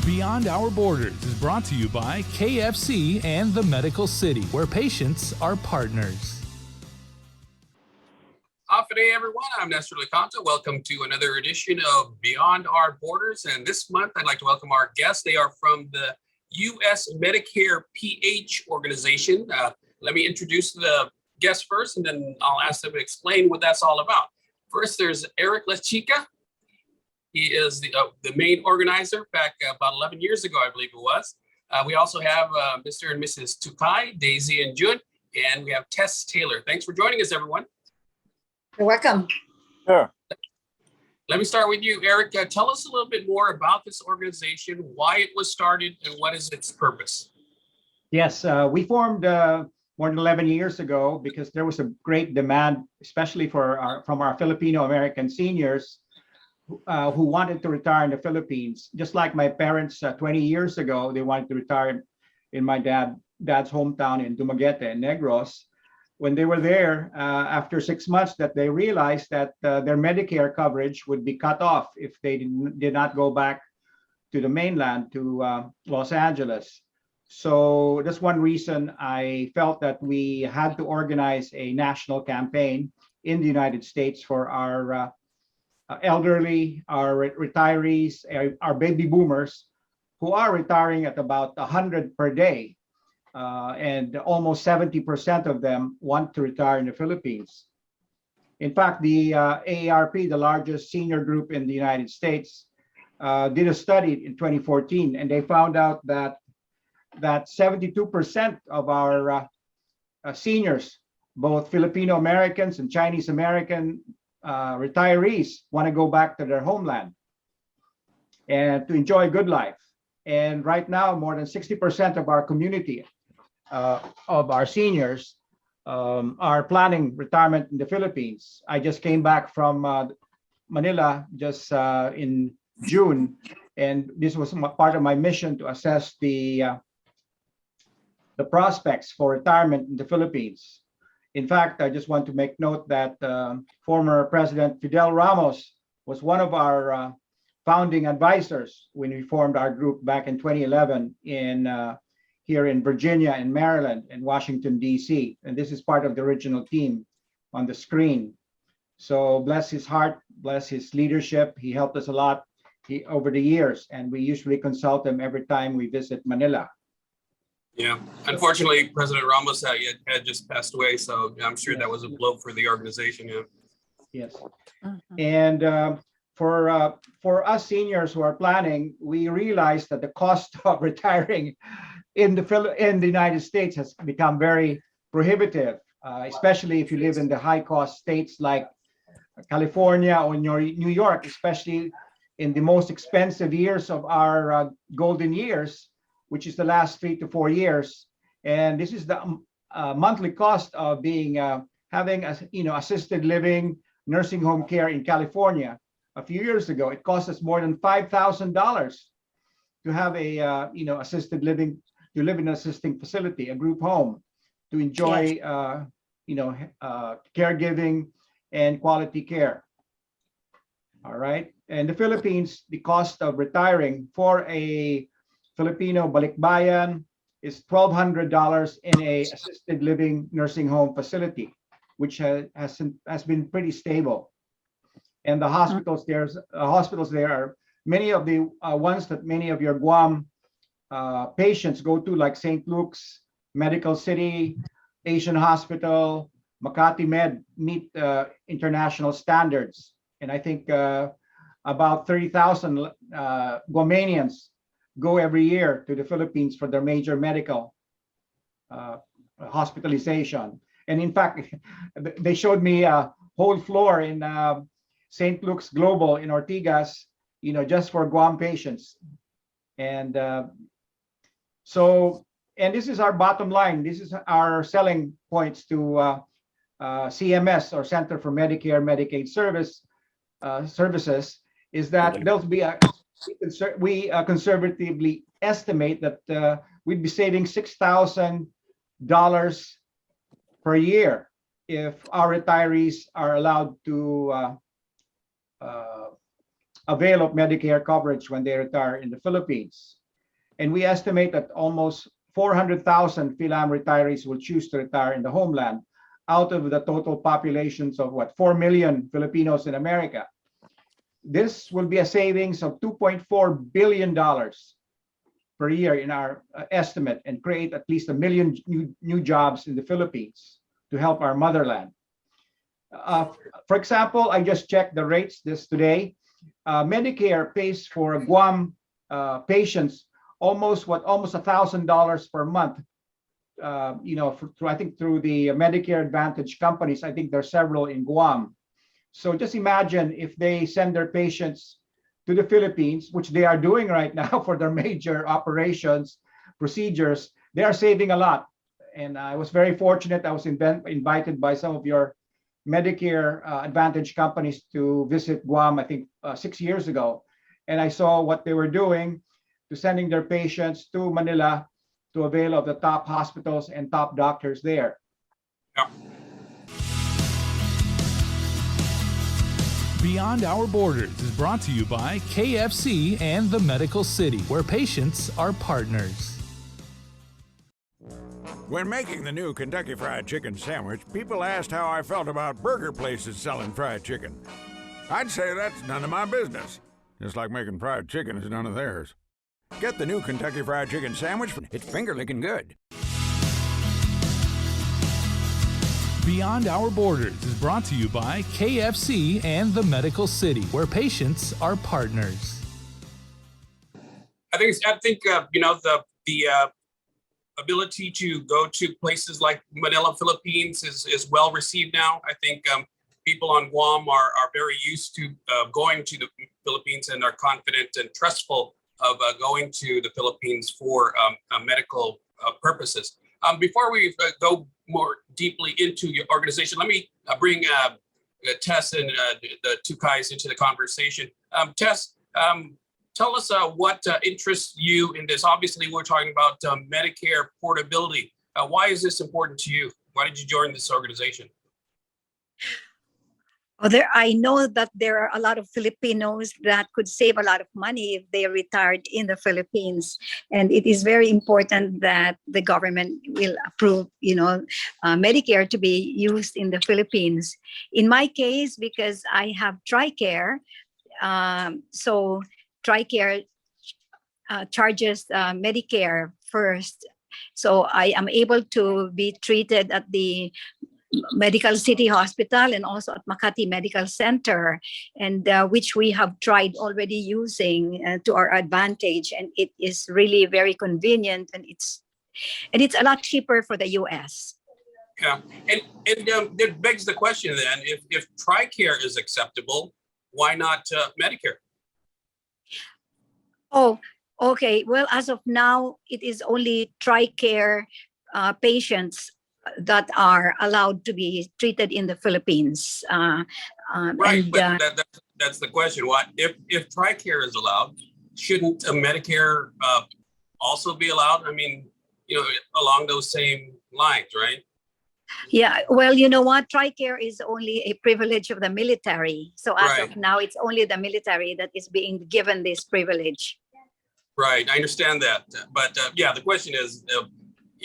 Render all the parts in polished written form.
Beyond Our Borders is brought to you by KFC and the Medical City, where patients are partners. Good day, everyone. I'm Nestor Licanto. Welcome to another edition of Beyond Our Borders. And this month, I'd like to welcome our guests. They are from the U.S. Medicare PH organization. Let me introduce the guests first, and then I'll ask them to explain what that's all about. First, there's Eric Lechica. He is the main organizer back about 11 years ago, I believe it was. We also have Mr. and Mrs. Tukai, Daisy and June, and we have Tess Taylor. Thanks for joining us, everyone. You're welcome. Sure. Let me start with you, Eric. Tell us a little bit more about this organization, why it was started, and what is its purpose? Yes, we formed more than 11 years ago because there was a great demand, especially from our Filipino-American seniors who wanted to retire in the Philippines. Just like my parents 20 years ago, they wanted to retire in my dad's hometown in Dumaguete, Negros. When they were there, after 6 months, that they realized that their Medicare coverage would be cut off if they did not go back to the mainland, to Los Angeles. So that's one reason I felt that we had to organize a national campaign in the United States for our elderly, our retirees, our baby boomers who are retiring at about 100 per day. And almost 70% of them want to retire in the Philippines. In fact, the AARP, the largest senior group in the United States, did a study in 2014, and they found out that 72% of our seniors, both Filipino-Americans and Chinese-American retirees, want to go back to their homeland and to enjoy a good life. And right now, more than 60% of our community, of our seniors, are planning retirement in the Philippines. I just came back from Manila just in June, and this was part of my mission to assess the prospects for retirement in the Philippines. In fact, I just want to make note that former President Fidel Ramos was one of our founding advisors when we formed our group back in 2011 here in Virginia and Maryland and Washington, D.C. And this is part of the original team on the screen. So bless his heart, bless his leadership. He helped us a lot over the years, and we usually consult him every time we visit Manila. Yeah, unfortunately, President Ramos had just passed away, so I'm sure that was a blow for the organization. Yeah. Yes, and for us seniors who are planning, we realize that the cost of retiring in the United States has become very prohibitive, especially if you live in the high-cost states like California or New York, especially in the most expensive years of our golden years, which is the last 3 to 4 years. And this is the monthly cost of having assisted living, nursing home care in California. A few years ago, it cost us more than $5,000 to have a assisted living, to live in an assisting facility, a group home, to enjoy caregiving and quality care. All right. In the Philippines, the cost of retiring for a Filipino balikbayan is $1,200 in a assisted living nursing home facility, which has been pretty stable. And the hospitals there are many of the ones that many of your Guam patients go to, like St. Luke's, Medical City, Asian Hospital, Makati Med, meet international standards. And I think about 30,000 Guamanians go every year to the Philippines for their major medical hospitalization. And in fact, they showed me a whole floor in St. Luke's Global in Ortigas, just for Guam patients. And and this is our bottom line. This is our selling points to CMS, or Center for Medicare Medicaid Services, is that there'll be we conservatively estimate that we'd be saving $6,000 per year if our retirees are allowed to avail of Medicare coverage when they retire in the Philippines. And we estimate that almost 400,000 Philam retirees will choose to retire in the homeland out of the total populations of 4 million Filipinos in America. This will be a savings of $2.4 billion per year in our estimate, and create at least 1 million new jobs in the Philippines to help our motherland. For example, I just checked the rates today. Medicare pays for Guam patients almost $1,000 per month. I think through the Medicare Advantage companies. I think there are several in Guam. So just imagine if they send their patients to the Philippines, which they are doing right now for their major operations, procedures. They are saving a lot. And I was very fortunate. I was invited by some of your Medicare Advantage companies to visit Guam, I think 6 years ago. And I saw what they were doing to sending their patients to Manila to avail of the top hospitals and top doctors there. Yeah. Beyond Our Borders is brought to you by KFC and the Medical City, where patients are partners. When making the new Kentucky Fried Chicken sandwich, people asked how I felt about burger places selling fried chicken. I'd say that's none of my business. Just like making fried chicken is none of theirs. Get the new Kentucky Fried Chicken sandwich. It's finger-licking good. Beyond Our Borders is brought to you by KFC and the Medical City, where patients are partners. I think the ability to go to places like Manila, Philippines is well received now. I think people on Guam are very used to going to the Philippines and are confident and trustful of going to the Philippines for medical purposes. Before we go more deeply into your organization, let me bring Tess and the two guys into the conversation. Tess, tell us what interests you in this. Obviously, we're talking about Medicare portability. Why is this important to you? Why did you join this organization? I know that there are a lot of Filipinos that could save a lot of money if they retired in the Philippines, and it is very important that the government will approve, Medicare to be used in the Philippines. In my case, because I have TRICARE, so TRICARE charges Medicare first, so I am able to be treated at the Medical City Hospital and also at Makati Medical Center, and which we have tried already using to our advantage, and it is really very convenient, and it's a lot cheaper for the US. Yeah, and it begs the question then: if TRICARE is acceptable, why not Medicare? Oh, okay. Well, as of now, it is only TRICARE patients that are allowed to be treated in the Philippines. Right, but that's the question. What if TRICARE is allowed? Shouldn't Medicare also be allowed? I mean, along those same lines, right? Yeah, well, you know what? TRICARE is only a privilege of the military. So as of now, it's only the military that is being given this privilege. Right, I understand that. But yeah, the question is,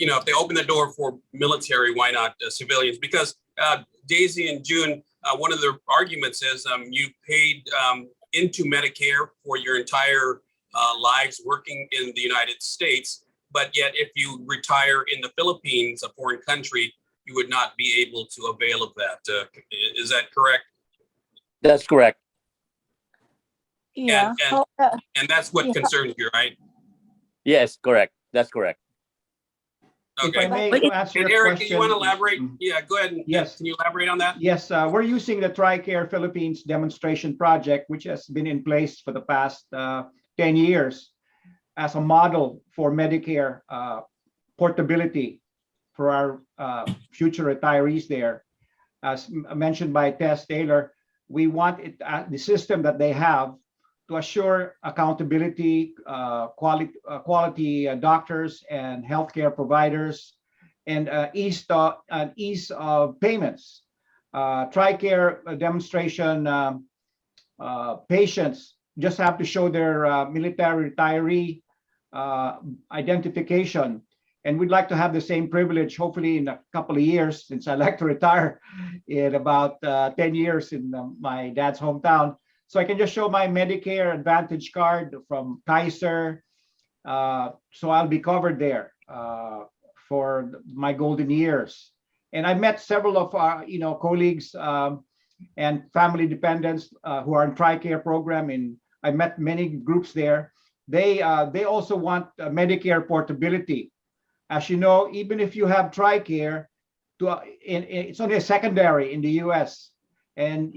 if they open the door for military, why not civilians? Because Daisy and June, one of the arguments is you paid into Medicare for your entire lives working in the United States, but yet if you retire in the Philippines, a foreign country, you would not be able to avail of that. Is that correct? That's correct. Yeah. And that's what concerns you, right? Yes, correct. That's correct. Okay. If I may answer your Eric, question. do you want to elaborate? Yeah, go ahead. Yes. Can you elaborate on that? Yes, we're using the TRICARE Philippines demonstration project, which has been in place for the past 10 years as a model for Medicare portability for our future retirees there. As mentioned by Tess Taylor, we want the system that they have to assure accountability, quality doctors and healthcare providers, and ease of payments. TRICARE demonstration patients just have to show their military retiree identification. And we'd like to have the same privilege, hopefully in a couple of years, since I like to retire in about 10 years in my dad's hometown. So I can just show my Medicare Advantage card from Kaiser. So I'll be covered there for my golden years. And I met several of our, colleagues and family dependents who are in TRICARE program. And I met many groups there. They also want Medicare portability. As you know, even if you have TRICARE, it's only a secondary in the U.S. And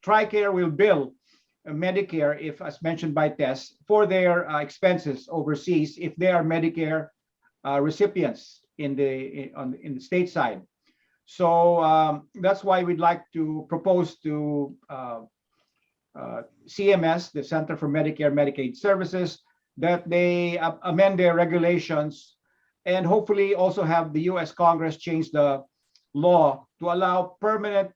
TRICARE will bill Medicare, if as mentioned by Tess, for their expenses overseas if they are Medicare recipients in the state side. So that's why we'd like to propose to CMS, the Center for Medicare Medicaid Services, that they amend their regulations and hopefully also have the U.S. Congress change the law to allow permanent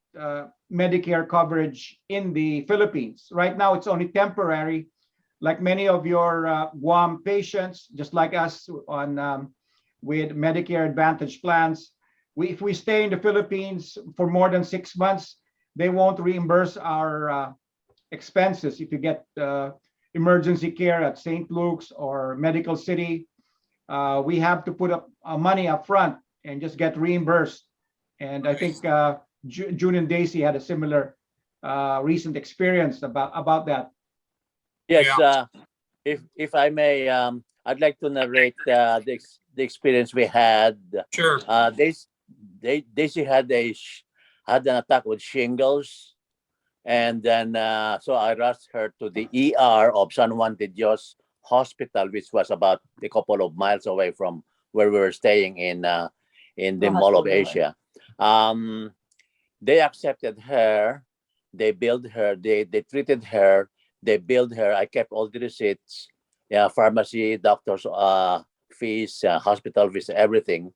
Medicare coverage in the Philippines. Right now, it's only temporary, like many of your Guam patients, just like us with Medicare Advantage plans. If we stay in the Philippines for more than 6 months, they won't reimburse our expenses. If you get emergency care at St. Luke's or Medical City, we have to put up money up front and just get reimbursed. And I think June and Daisy had a similar recent experience about that. Yes, if I may, I'd like to narrate the experience we had. Sure. Daisy had an attack with shingles. And then, so I rushed her to the ER of San Juan de Dios Hospital, which was about a couple of miles away from where we were staying in the Mall of Asia. They accepted her. They billed her. They treated her. They billed her. I kept all the receipts, pharmacy, doctor's fees, hospital fees, everything.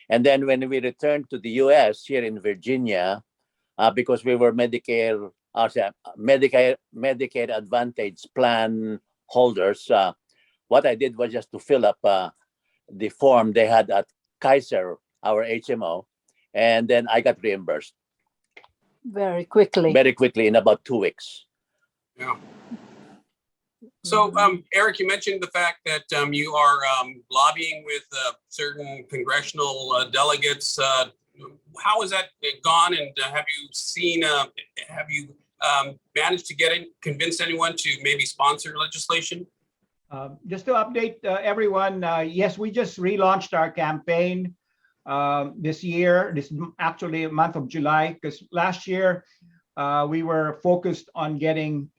And then when we returned to the U.S. here in Virginia, because we were Medicare Advantage plan holders, what I did was just to fill up the form they had at Kaiser, our HMO, and then I got reimbursed. Very quickly. Very quickly, in about 2 weeks. Yeah. So, Eric, you mentioned the fact that you are lobbying with certain congressional delegates. How has that gone? And have you managed to convince anyone to maybe sponsor legislation? Just to update everyone, yes, we just relaunched our campaign this year, actually month of July, because last year we were focused on getting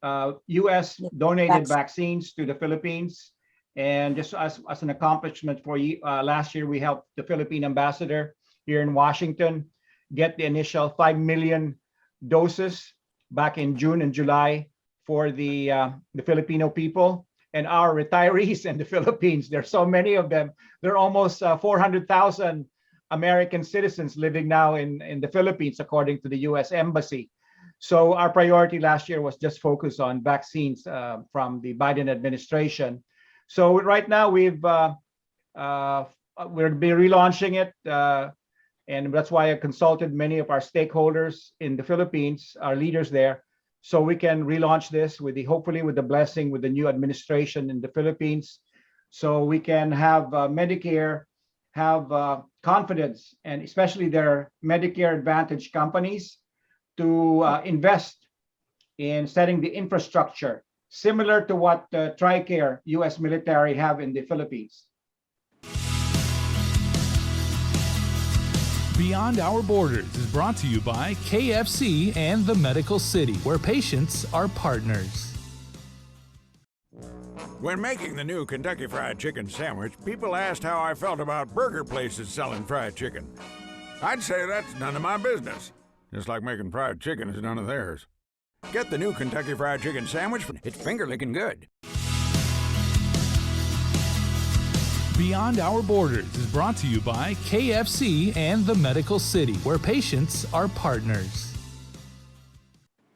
U.S. donated vaccines to the Philippines. And just as an accomplishment for last year, we helped the Philippine ambassador here in Washington get the initial 5 million doses back in June and July for the Filipino people and our retirees in the Philippines. There's so many of them. There are almost 400,000 American citizens living now in the Philippines, according to the U.S. Embassy. So our priority last year was just focus on vaccines from the Biden administration. So right now we'll be relaunching it. And that's why I consulted many of our stakeholders in the Philippines, our leaders there, so we can relaunch this hopefully with the blessing with the new administration in the Philippines, so we can have Medicare have confidence, and especially their Medicare Advantage companies, to invest in setting the infrastructure similar to what TRICARE U.S. military have in the Philippines. Beyond Our Borders is brought to you by KFC and the Medical City, where patients are partners. When making the new Kentucky Fried Chicken sandwich, people asked how I felt about burger places selling fried chicken. I'd say that's none of my business. Just like making fried chicken is none of theirs. Get the new Kentucky Fried Chicken sandwich. It's finger-licking good. Beyond Our Borders is brought to you by KFC and the Medical City, where patients are partners.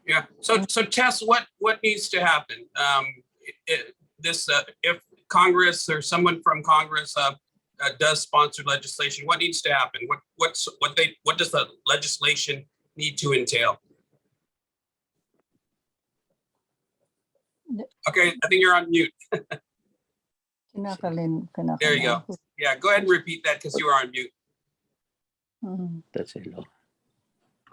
Yeah. So Tess, what needs to happen? If Congress or someone from Congress does sponsor legislation, what needs to happen? What does the legislation need to entail? Okay, I think you're on mute. There you go. Yeah, go ahead and repeat that because you were on mute. That's it.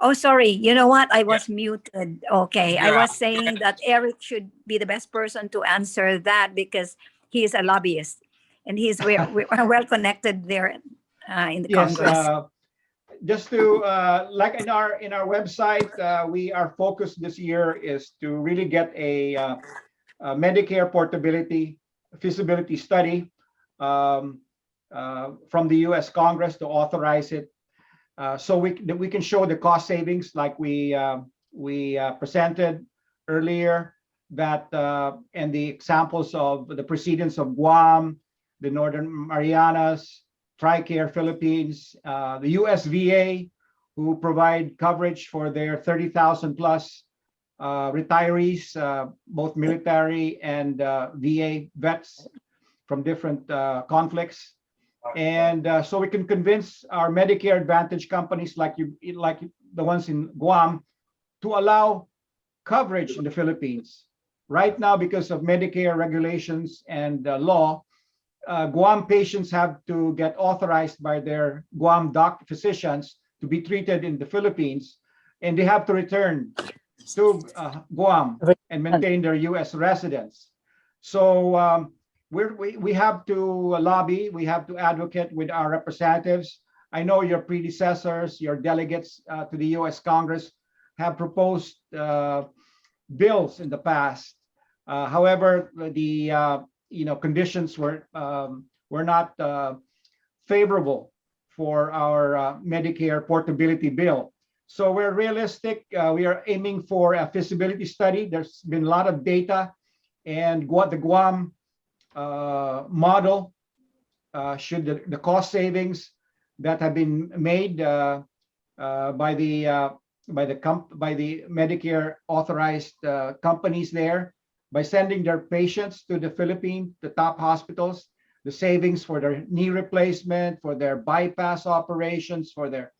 Oh, sorry. You know what? I was muted. Okay. I You're was out. saying that Eric should be the best person to answer that because he is a lobbyist and he's well connected there in the Yes, Congress. just to like in our website, our focus this year is to really get a Medicare portability feasibility study from the U.S. Congress to authorize it, so we can show the cost savings like we presented earlier, that and the examples of the precedents of Guam, the Northern Marianas, TRICARE Philippines, the US VA, who provide coverage for their 30,000 plus retirees, both military and VA vets from different conflicts. And so we can convince our Medicare Advantage companies like the ones in Guam to allow coverage in the Philippines. Right now, because of Medicare regulations and law, Guam patients have to get authorized by their Guam physicians to be treated in the Philippines, and they have to return to Guam and maintain their U.S. residence. So we have to lobby, we have to advocate with our representatives. I know your predecessors, your delegates to the U.S. Congress have proposed bills in the past. However, the conditions were not favorable for our Medicare portability bill. So we're realistic. We are aiming for a feasibility study. There's been a lot of data, and the Guam model should the cost savings that have been made by the Medicare authorized companies there, by sending their patients to the Philippines, the top hospitals, the savings for their knee replacement, for their bypass operations, for their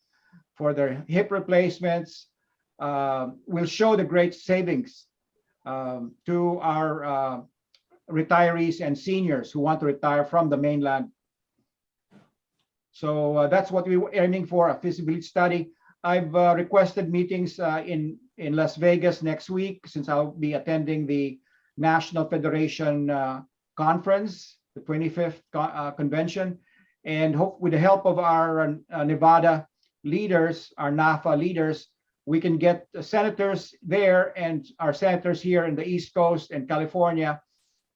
hip replacements, will show the great savings to our retirees and seniors who want to retire from the mainland. So that's what we were aiming for, a feasibility study. I've requested meetings in Las Vegas next week, since I'll be attending the National Federation Conference, the 25th convention, and with the help of our Nevada leaders, our NAFA leaders, we can get senators there and our senators here in the East Coast and California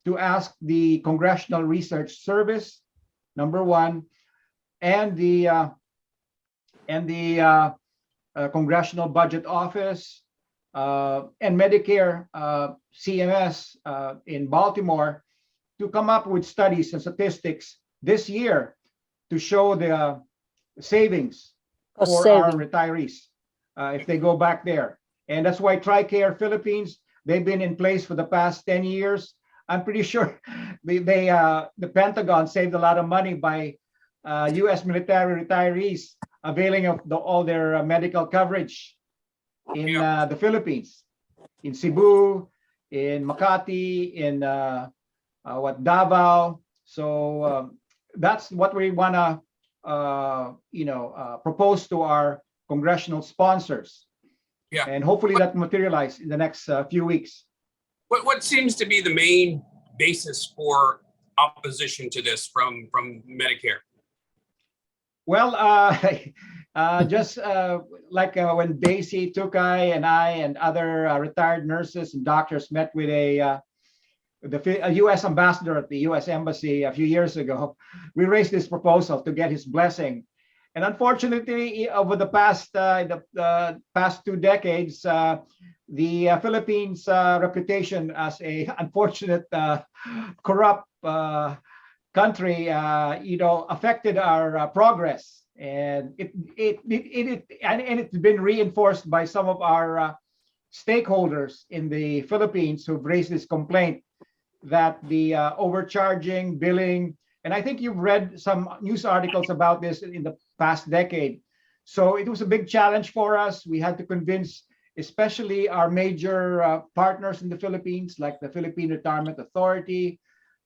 to ask the Congressional Research Service, number one, and the Congressional Budget Office, and Medicare CMS in Baltimore to come up with studies and statistics this year to show the savings for our retirees if they go back there. And that's why TRICARE Philippines, they've been in place for the past 10 years. I'm pretty sure the Pentagon saved a lot of money by US military retirees availing of all their medical coverage in the Philippines, in Cebu, in Makati, in Davao. So that's what we want to propose to our congressional sponsors. Yeah. And hopefully that materialize in the next few weeks. What seems to be the main basis for opposition to this from Medicare? Well, just like when Daisy Tukay and I and other retired nurses and doctors met with a U.S. ambassador at the U.S. Embassy a few years ago, we raised this proposal to get his blessing. And unfortunately, over the past 2 decades, the Philippines' reputation as a unfortunate corrupt country, affected our progress, and it's been reinforced by some of our stakeholders in the Philippines who've raised this complaint that the overcharging, billing, and I think you've read some news articles about this in the past decade. So it was a big challenge for us. We had to convince especially our major partners in the Philippines, like the Philippine Retirement Authority,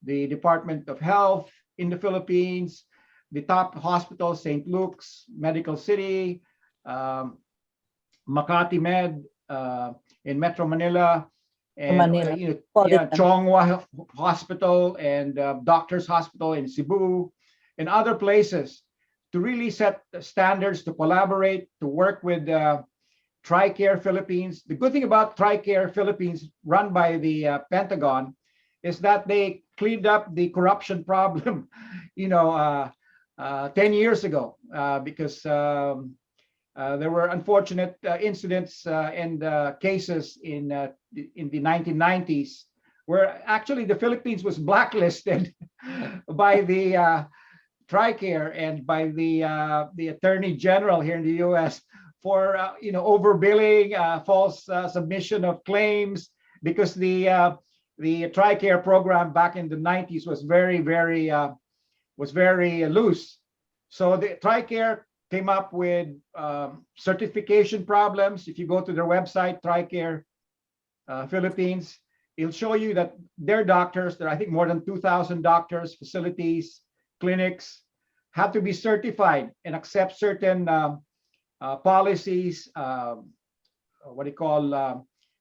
the Department of Health in the Philippines, the top hospitals, St. Luke's Medical City, Makati Med in Metro Manila, and Chonghua Hospital and Doctors Hospital in Cebu and other places to really set standards, to collaborate, to work with TRICARE Philippines. The good thing about TRICARE Philippines, run by the Pentagon, is that they cleaned up the corruption problem, 10 years ago, because there were unfortunate incidents and cases in the 1990s where actually the Philippines was blacklisted by the TRICARE and by the Attorney General here in the U.S. for overbilling, false submission of claims, because the TRICARE program back in the 90s was very loose. So the TRICARE came up with certification problems. If you go to their website, TRICARE Philippines, it'll show you that their doctors, there are I think more than 2,000 doctors, facilities, clinics, have to be certified and accept certain policies,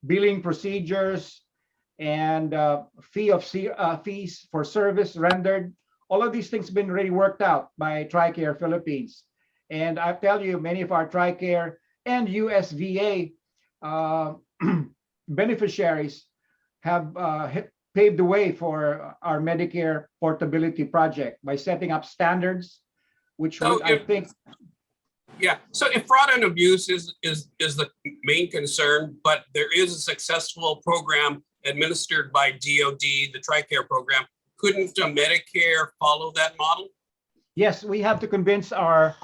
billing procedures, and fees for service rendered. All of these things have been already worked out by TRICARE Philippines. And I tell you, many of our TRICARE and USVA beneficiaries have paved the way for our Medicare portability project by setting up standards, which I think. Yeah. So if fraud and abuse is the main concern, but there is a successful program administered by DOD, the TRICARE program, couldn't Medicare follow that model? Yes, we have to convince our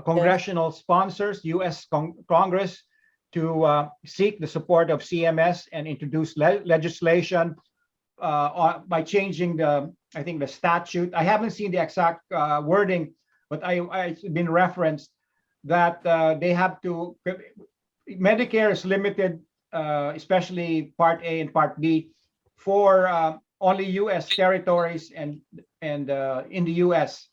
congressional sponsors, U.S. Congress, to seek the support of CMS and introduce legislation by changing the statute. I haven't seen the exact wording, but it's been referenced that they have to. Medicare is limited, especially Part A and Part B, for only U.S. territories and in the U.S.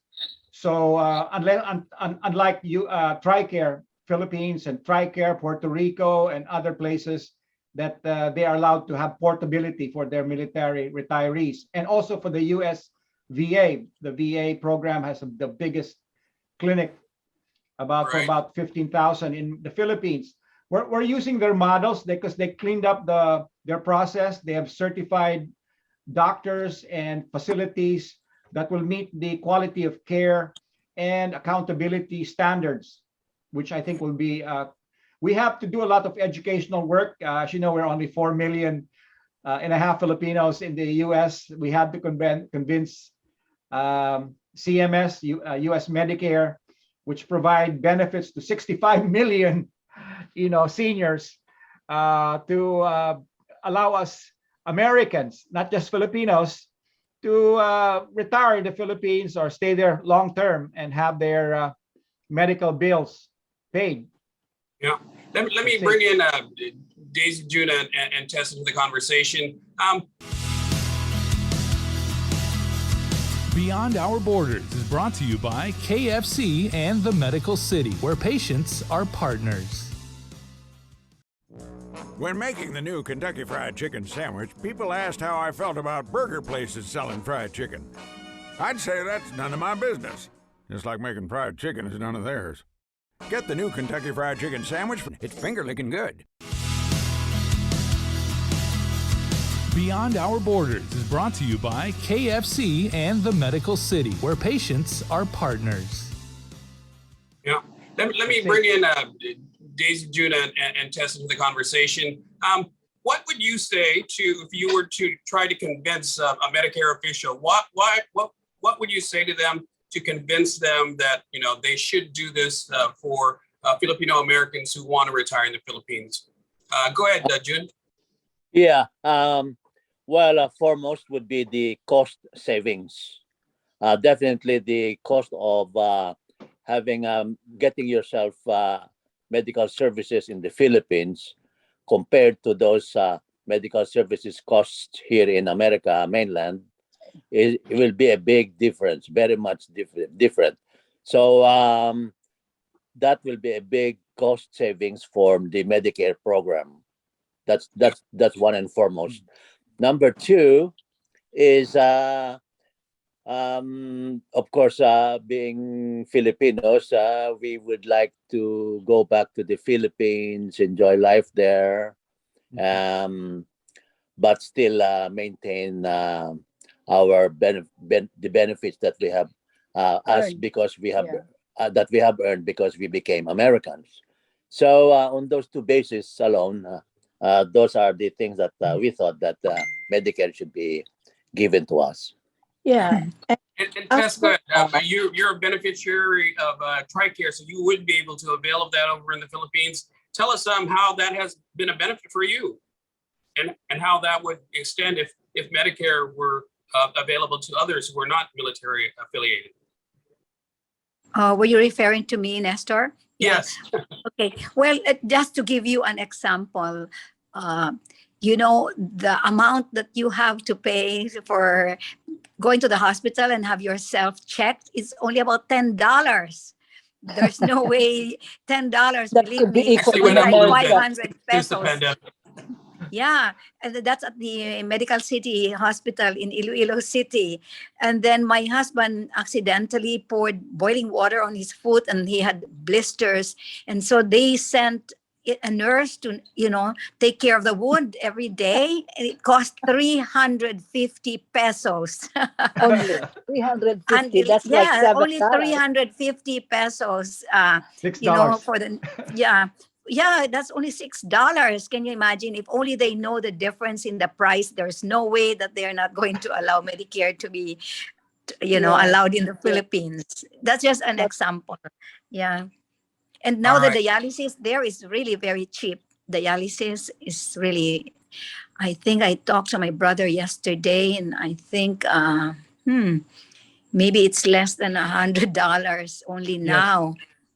So unlike TRICARE Philippines and TRICARE Puerto Rico and other places that they are allowed to have portability for their military retirees, and also for the U.S. VA. The VA program has the biggest clinic, for about 15,000 in the Philippines. We're using their models because they cleaned up their process. They have certified doctors and facilities that will meet the quality of care and accountability standards, which I think will be, we have to do a lot of educational work. As you know, we're only 4.5 million Filipinos in the US. We have to convince CMS, US Medicare, which provide benefits to 65 million, seniors, to allow us Americans, not just Filipinos, to retire in the Philippines or stay there long term and have their medical bills paid. Yeah. Let me bring in Daisy, Juna, and Tess into the conversation. Beyond Our Borders is brought to you by KFC and the Medical City, where patients are partners. When making the new Kentucky Fried Chicken sandwich, people asked how I felt about burger places selling fried chicken. I'd say that's none of my business. Just like making fried chicken is none of theirs. Get the new Kentucky Fried Chicken sandwich. It's finger-licking good. Beyond Our Borders is brought to you by KFC and the Medical City, where patients are partners. Yeah. Let me bring in Daisy, Juna, and Tess into the conversation. What would you say if you were to try to convince a Medicare official? What would you say to them to convince them that they should do this for Filipino-Americans who want to retire in the Philippines? Go ahead, June. Yeah. Well, foremost would be the cost savings. Definitely the cost of having getting yourself medical services in the Philippines compared to those medical services costs here in America mainland, it will be a big difference, very much different. So that will be a big cost savings for the Medicare program. That's one and foremost. Number two is of course, being Filipinos, we would like to go back to the Philippines, enjoy life there, um, but still maintain our the benefits that we have us Earned. because we have Yeah. that we have earned because we became Americans. So on those two bases alone, those are the things that we thought that Medicare should be given to us. Yeah. And As Tess, for, you're a beneficiary of TRICARE, so you would be able to avail of that over in the Philippines. Tell us how that has been a benefit for you, and how that would extend if Medicare were available to others who are not military affiliated. Were you referring to me, Nestor? Yeah. Yes. Okay. Well, just to give you an example, uh, you know, the amount that you have to pay for going to the hospital and have yourself checked is only about $10. There's no way $10, that believe could be me, it's equal Actually, only in went up like a little bit America. 500 since the pesos. pandemic. Yeah, and that's at the Medical City Hospital in Iloilo City. And then my husband accidentally poured boiling water on his foot and he had blisters. And so they sent a nurse to, you know, take care of the wound every day. And it cost 350 pesos. Only 350. Until, That's like yeah, $7. only 350 pesos, $6. you know, for the, yeah. Yeah, that's only $6. Can you imagine? If only they know the difference in the price, there's no way that they're not going to allow Medicare to be, you know, Yeah. allowed in the Yeah. Philippines. That's just an But example. Yeah. And All now the right. dialysis there is really very cheap. Dialysis is really, I think I talked to my brother yesterday and I think, maybe it's less than $100 only Yes. now.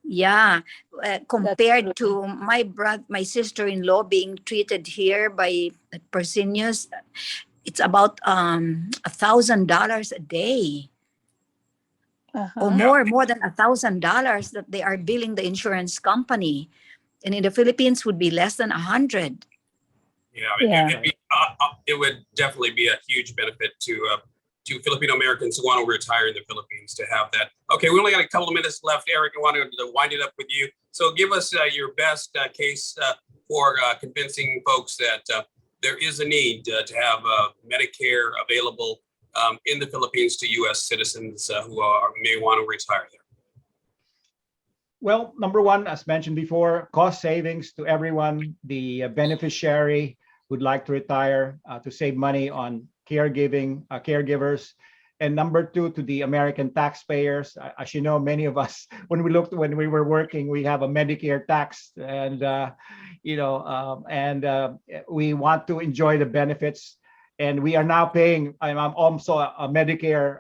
Yeah, that's compared true. to my sister-in-law being treated here by Persinius, it's about $1,000 a day or Uh-huh. Yeah. more than $1,000 that they are billing the insurance company, and in the Philippines would be less than 100. Yeah. I mean, Yeah. it would definitely be a huge benefit to Filipino-Americans who want to retire in the Philippines to have that. Okay, we only got a couple of minutes left, Eric. I wanted to wind it up with you. So give us your best case for convincing folks that there is a need to have Medicare available in the Philippines to U.S. citizens who may want to retire there. Well, number one, as mentioned before, cost savings to everyone. The beneficiary would like to retire to save money on caregivers. And number two, to the American taxpayers. As you know, many of us, when we were working, we have a Medicare tax, and we want to enjoy the benefits. And we are now paying. I'm also a Medicare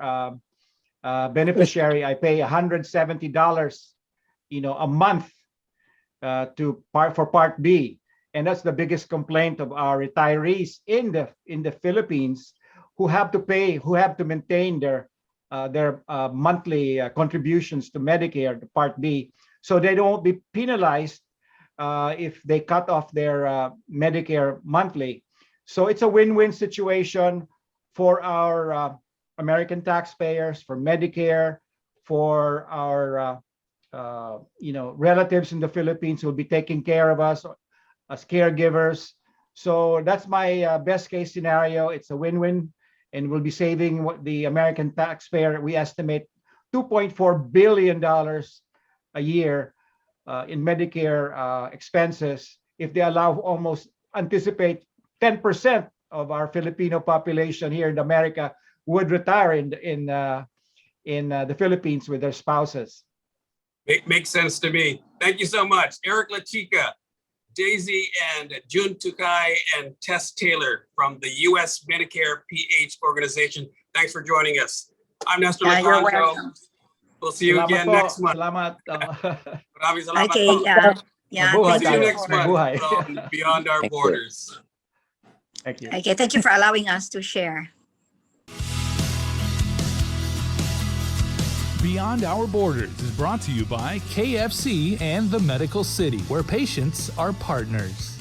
beneficiary. I pay $170, a month for Part B. And that's the biggest complaint of our retirees in the Philippines, who have to maintain their monthly contributions to Medicare, the Part B, so they don't be penalized if they cut off their Medicare monthly. So it's a win-win situation for our American taxpayers, for Medicare, for our relatives in the Philippines who will be taking care of us as caregivers. So that's my best case scenario. It's a win-win, and we'll be saving the American taxpayer. We estimate $2.4 billion a year in Medicare expenses if they anticipate 10% of our Filipino population here in America would retire in the Philippines with their spouses. Makes sense to me. Thank you so much, Eric La Chica, Daisy and June Tukay and Tess Taylor from the U.S. Medicare PH organization. Thanks for joining us. I'm Nestor Yeah, you're Licanto. welcome. We'll see you Salamat again po. next month. Salamat. Maraming salamat Okay, po. yeah. Mabuhay Thank See you tayo. you. next month Mabuhay. from Beyond Our Thank you. Borders. Thank you. Okay, thank you for allowing us to share. Beyond Our Borders is brought to you by KFC and the Medical City, where patients are partners.